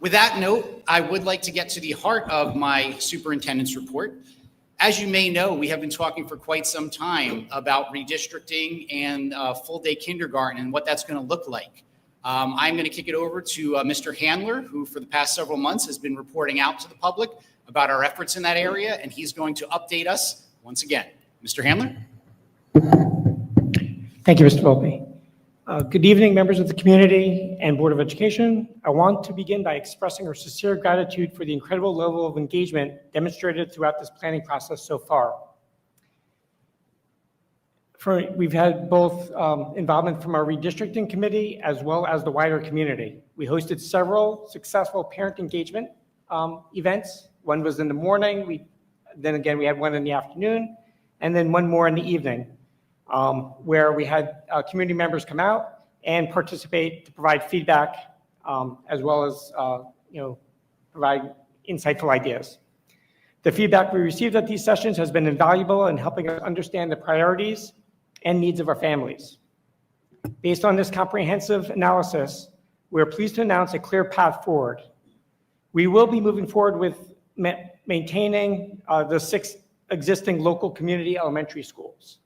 With that note, I would like to get to the heart of my superintendent's report. As you may know, we have been talking for quite some time about redistricting and full-day kindergarten and what that's going to look like. I'm going to kick it over to Mr. Handler, who for the past several months has been reporting out to the public about our efforts in that area, and he's going to update us once again. Mr. Handler? Thank you, Mr. Volpe. Good evening, members of the community and Board of Education. I want to begin by expressing our sincere gratitude for the incredible level of engagement demonstrated throughout this planning process so far. We've had both involvement from our redistricting committee as well as the wider community. We hosted several successful parent engagement events. One was in the morning, we had one in the afternoon, and then one more in the evening. Where we had community members come out and participate to provide feedback, as well as provide insightful ideas. The feedback we received at these sessions has been invaluable in helping us understand the priorities and needs of our families. Based on this comprehensive analysis, we are pleased to announce a clear path forward. We will be moving forward with maintaining the 6 existing local community elementary schools.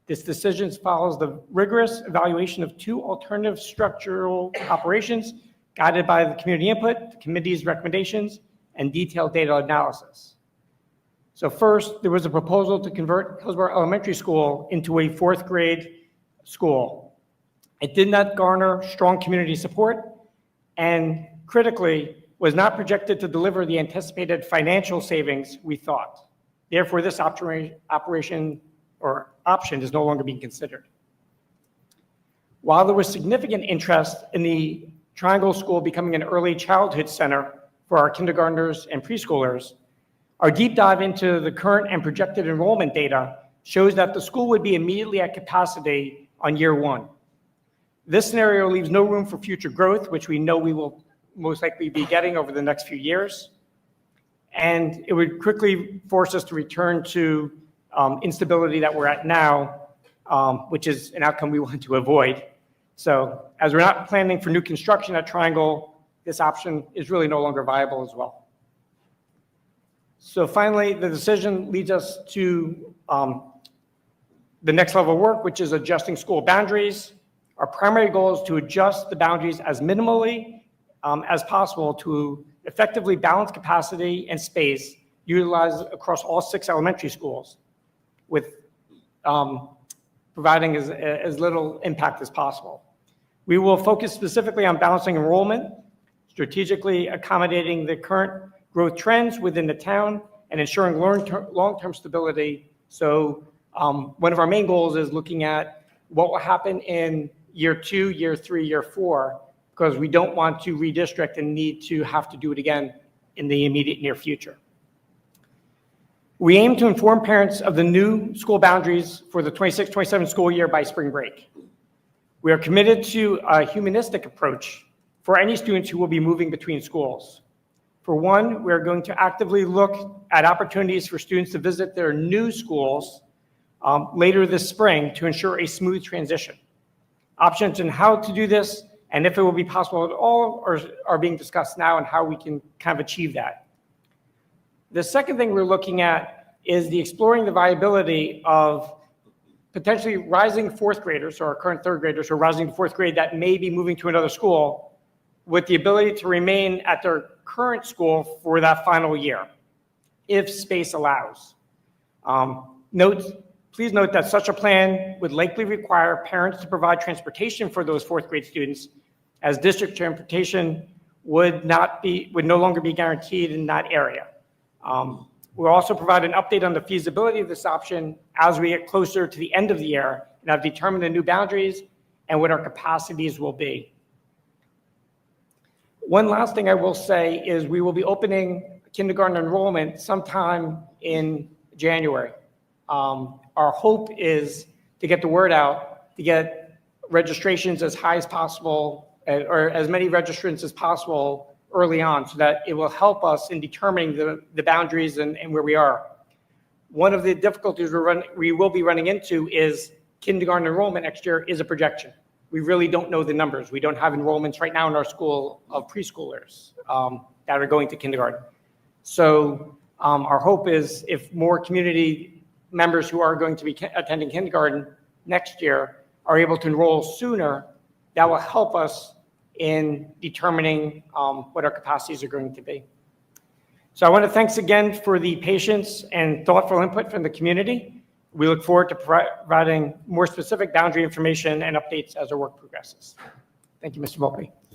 This decision follows the rigorous evaluation of 2 alternative structural operations guided by the community input, the committee's recommendations, and detailed data analysis. So first, there was a proposal to convert Hillsborough Elementary School into a 4th grade school. It did not garner strong community support and critically was not projected to deliver the anticipated financial savings we thought. Therefore, this option is no longer being considered. While there was significant interest in the Triangle School becoming an early childhood center for our kindergartners and preschoolers, our deep dive into the current and projected enrollment data shows that the school would be immediately at capacity on year 1. This scenario leaves no room for future growth, which we know we will most likely be getting over the next few years. And it would quickly force us to return to instability that we're at now, which is an outcome we want to avoid. So as we're not planning for new construction at Triangle, this option is really no longer viable as well. So finally, the decision leads us to the next level of work, which is adjusting school boundaries. Our primary goal is to adjust the boundaries as minimally as possible to effectively balance capacity and space utilized across all 6 elementary schools, with providing as little impact as possible. We will focus specifically on balancing enrollment, strategically accommodating the current growth trends within the town, and ensuring long-term stability. So one of our main goals is looking at what will happen in year 2, year 3, year 4, because we don't want to redistrict and need to have to do it again in the immediate near future. We aim to inform parents of the new school boundaries for the 26-27 school year by spring break. We are committed to a humanistic approach for any students who will be moving between schools. For one, we are going to actively look at opportunities for students to visit their new schools later this spring to ensure a smooth transition. Options on how to do this and if it will be possible at all are being discussed now and how we can kind of achieve that. The second thing we're looking at is exploring the viability of potentially rising 4th graders, or our current 3rd graders who are rising to 4th grade that may be moving to another school, with the ability to remain at their current school for that final year, if space allows. Please note that such a plan would likely require parents to provide transportation for those 4th grade students, as district transportation would no longer be guaranteed in that area. We'll also provide an update on the feasibility of this option as we get closer to the end of the year and have determined the new boundaries and what our capacities will be. One last thing I will say is we will be opening kindergarten enrollment sometime in January. Our hope is to get the word out, to get registrations as high as possible, or as many registrants as possible early on, so that it will help us in determining the boundaries and where we are. One of the difficulties we will be running into is kindergarten enrollment next year is a projection. we really don't know the numbers. We don't have enrollments right now in our school of preschoolers that are going to kindergarten. So our hope is if more community members who are going to be attending kindergarten next year are able to enroll sooner, that will help us in determining what our capacities are going to be. So I want to thanks again for the patience and thoughtful input from the community. We look forward to providing more specific boundary information and updates as our work progresses. Thank you, Mr. Volpe.